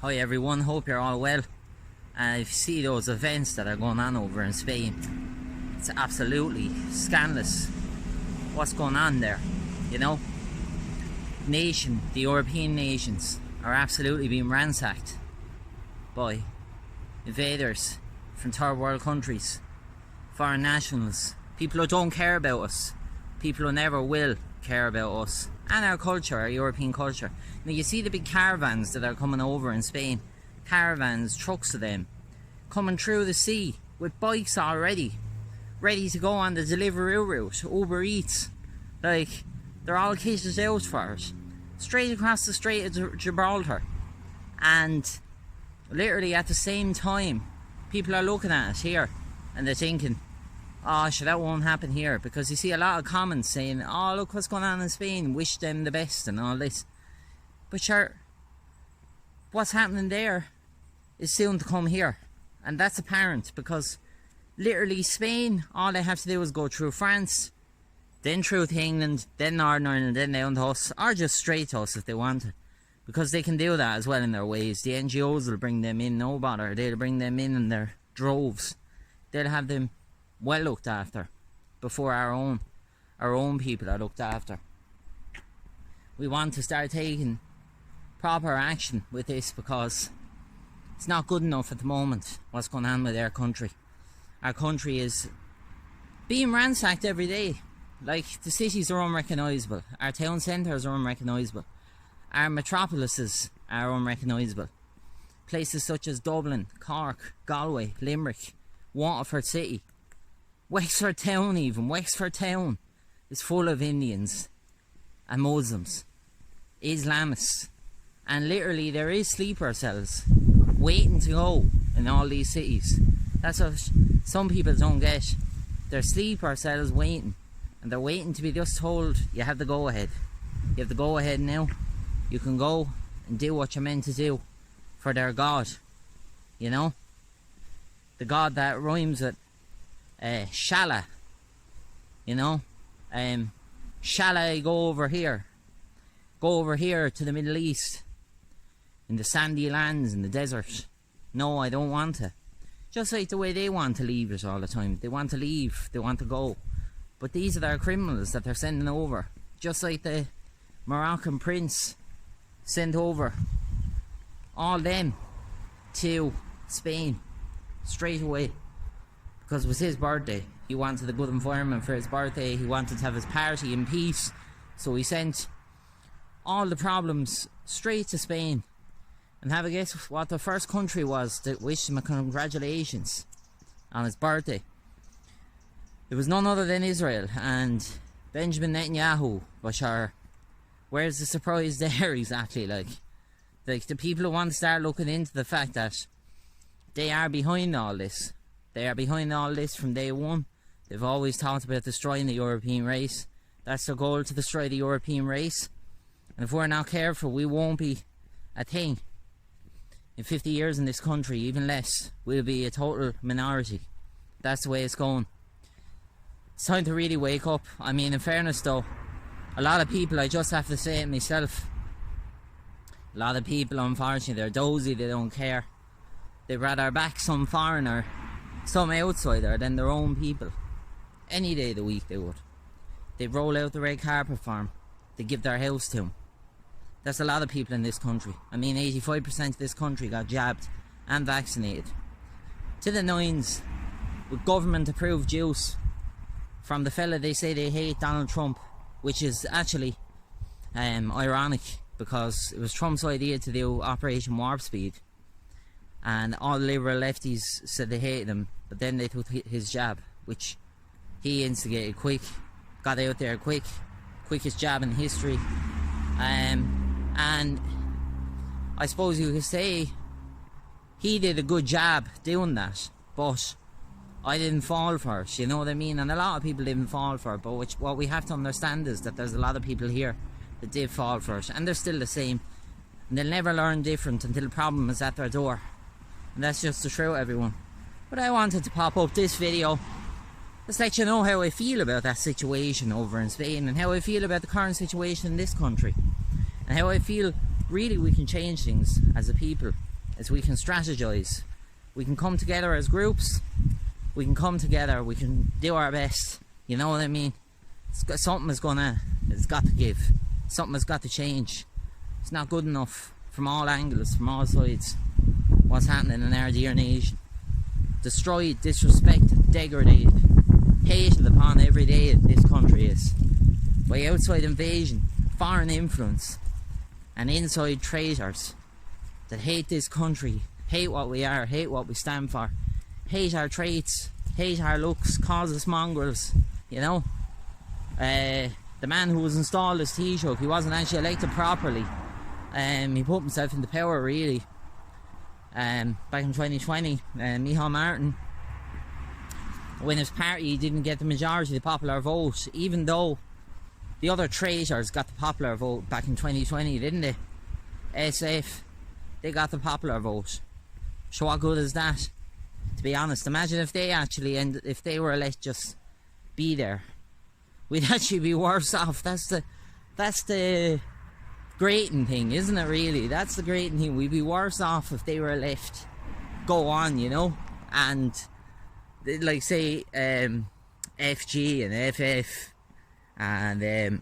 Hi everyone, hope you're all well. And if you see those events that are going on over in Spain, it's absolutely scandalous what's going on there, you know. The European nations are absolutely being ransacked by invaders from third world countries, foreign nationals, people who don't care about us, people who never will care about us and our culture, our European culture. Now you see the big caravans that are coming over in Spain, caravans, trucks of them, coming through the sea with bikes already, ready to go on the delivery route, Uber Eats. Like, they're all kitted out for it, straight across the Strait of Gibraltar. And literally at the same time, people are looking at it here and they're thinking, oh, sure, that won't happen here, because you see a lot of comments saying, oh, look what's going on in Spain, wish them the best and all this. But sure, what's happening there is soon to come here, and that's apparent, because literally Spain, all they have to do is go through France, then through to England, then Northern Ireland, then down to us, or just straight to us if they want it, because they can do that as well in their ways. The NGOs will bring them in, no bother. They'll bring them in their droves. They'll have them well looked after before our own people are looked after. We want to start taking proper action with this, because it's not good enough at the moment what's going on with our country. Our country is being ransacked every day. Like, the cities are unrecognisable, our town centres are unrecognisable, our metropolises are unrecognisable. Places such as Dublin, Cork, Galway, Limerick, Waterford City, Wexford Town is full of Indians and Muslims, Islamists, and literally there is sleeper cells waiting to go in all these cities. That's what some people don't get. There's sleeper cells waiting, and they're waiting to be just told, you have the go ahead. You have the go ahead now. You can go and do what you're meant to do for their God, you know, the God that rhymes with Shala, you know. Shall I go over here to the Middle East, in the sandy lands, in the desert? No, I don't want to. Just like the way they want to leave it all the time. They want to leave, they want to go. But these are their criminals that they're sending over. Just like the Moroccan prince sent over all them to Spain straight away, because it was his birthday. He wanted a good environment for his birthday. He wanted to have his party in peace. So he sent all the problems straight to Spain. And have a guess what the first country was that wished him a congratulations on his birthday. It was none other than Israel and Benjamin Netanyahu. But sure, where's the surprise there exactly? Like the people who want to start looking into the fact that they are behind all this. They are behind all this from day one. They've always talked about destroying the European race. That's their goal, to destroy the European race. And if we're not careful, we won't be a thing. In 50 years in this country, even less, we'll be a total minority. That's the way it's going. It's time to really wake up. I mean, in fairness though, a lot of people, I just have to say it myself, a lot of people, unfortunately, they're dozy, they don't care. They'd rather back some foreigner, some outsider, than their own people. Any day of the week they would. They'd roll out the red carpet for him. They'd give their house to him. That's a lot of people in this country. I mean, 85% of this country got jabbed and vaccinated to the nines with government approved juice from the fella they say they hate, Donald Trump, which is actually ironic, because it was Trump's idea to do Operation Warp Speed, and all the liberal lefties said they hated him, but then they took his jab, which he instigated quick, got out there quickest jab in history. And I suppose you could say he did a good job doing that, but I didn't fall for it, you know what I mean? And a lot of people didn't fall for it, but what we have to understand is that there's a lot of people here that did fall for it, and they're still the same, and they'll never learn different until the problem is at their door. And that's just the truth, everyone. But I wanted to pop up this video just let you know how I feel about that situation over in Spain, and how I feel about the current situation in this country, and how I feel really we can change things as a people, as we can strategize. We can come together as groups. We can come together. We can do our best. You know what I mean? Something is it's got to give. Something has got to change. It's not good enough from all angles, from all sides. What's happening in our dear nation? Destroyed, disrespected, degraded, hated upon every day this country is. By outside invasion, foreign influence, and inside traitors that hate this country, hate what we are, hate what we stand for, hate our traits, hate our looks, cause us mongrels, you know. The man who was installed as Taoiseach, he wasn't actually elected properly. He put himself into power, really. Back in 2020, Micheál Martin, when his party didn't get the majority of the popular vote, even though the other traitors got the popular vote back in 2020, didn't they? SF, they got the popular vote. So what good is that? To be honest, imagine if they actually, and if they were let just be there, we'd actually be worse off. That's the grating thing, isn't it, really? That's the grating thing. We'd be worse off if they were left go on, you know. And like, say, FG and FF and the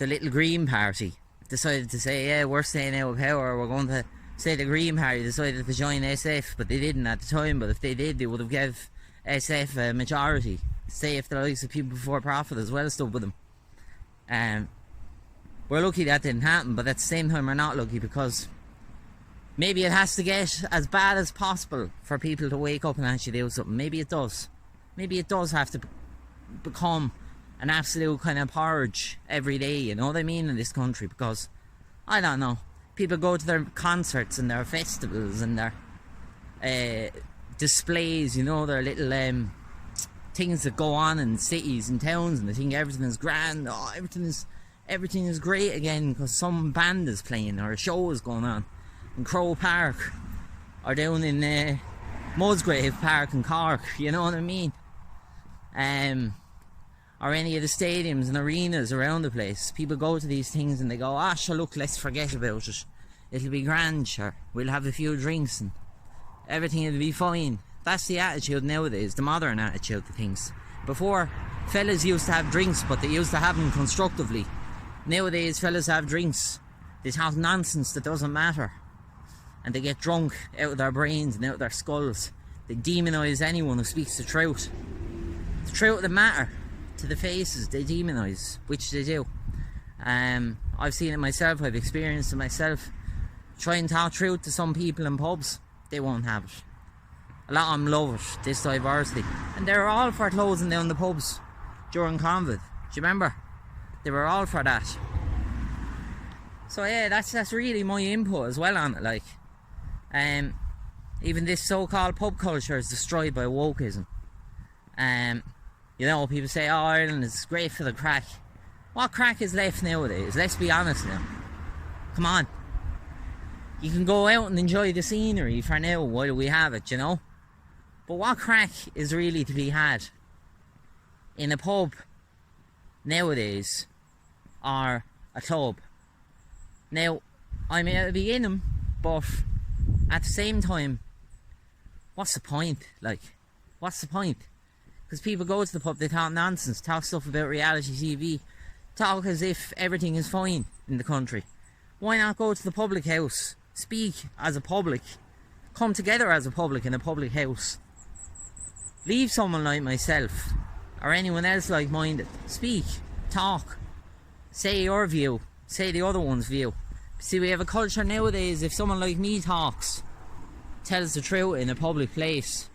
little Green Party decided to say, yeah, we're staying out of power, we're going to say the Green Party decided to join SF, but they didn't at the time. But if they did, they would have give SF a majority. Say if the likes of People Before Profit as well stood with them. We're lucky that didn't happen, but at the same time we're not lucky, because maybe it has to get as bad as possible for people to wake up and actually do something. Maybe it does. Maybe it does have to become an absolute kind of purge every day, you know what I mean, in this country. Because, I don't know, people go to their concerts and their festivals and their displays, you know, their little things that go on in cities and towns, and they think everything is grand. Oh, everything is great again because some band is playing or a show is going on in Crow Park or down in Musgrave Park in Cork, you know what I mean? Or any of the stadiums and arenas around the place. People go to these things and they go, ah, sure, look, let's forget about it. It'll be grand, sure. We'll have a few drinks and everything will be fine. That's the attitude nowadays, the modern attitude to things. Before, fellas used to have drinks, but they used to have them constructively. Nowadays, fellas have drinks. They talk nonsense that doesn't matter. And they get drunk out of their brains and out of their skulls. They demonise anyone who speaks the truth. The truth of the matter to the faces, they demonise, which they do. I've seen it myself, I've experienced it myself. Try and talk truth to some people in pubs, they won't have it. A lot of them love it, this diversity. And they were all for closing down the pubs during COVID. Do you remember? They were all for that. So yeah, that's really my input as well on it. Like, even this so-called pub culture is destroyed by wokeism. You know, people say, oh, Ireland is great for the crack. What crack is left nowadays? Let's be honest now. Come on. You can go out and enjoy the scenery for now while we have it, you know. But what crack is really to be had in a pub nowadays or a club? Now, I may be in them, but at the same time, what's the point? Like, what's the point? Because people go to the pub, they talk nonsense, talk stuff about reality TV, talk as if everything is fine in the country. Why not go to the public house, speak as a public, come together as a public in a public house? Leave someone like myself, or anyone else like-minded, speak, talk, say your view, say the other one's view. See, we have a culture nowadays, if someone like me talks, tells the truth in a public place,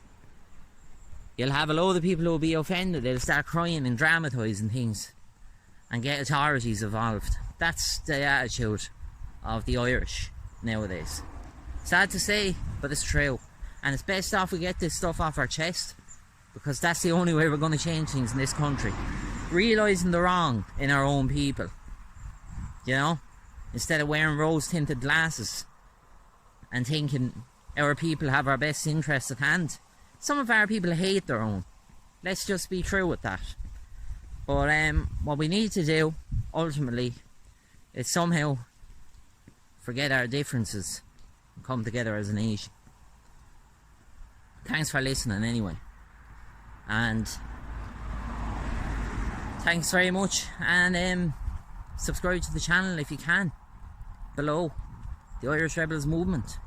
you'll have a load of people who will be offended. They'll start crying and dramatising things and get authorities involved. That's the attitude of the Irish nowadays. Sad to say, but it's true. And it's best off we get this stuff off our chest, because that's the only way we're going to change things in this country. Realising the wrong in our own people. You know? Instead of wearing rose-tinted glasses and thinking our people have our best interests at hand. Some of our people hate their own. Let's just be true with that. But what we need to do, ultimately, is somehow forget our differences and come together as a nation. Thanks for listening anyway, and thanks very much, and subscribe to the channel if you can, below, the Irish Rebels Movement.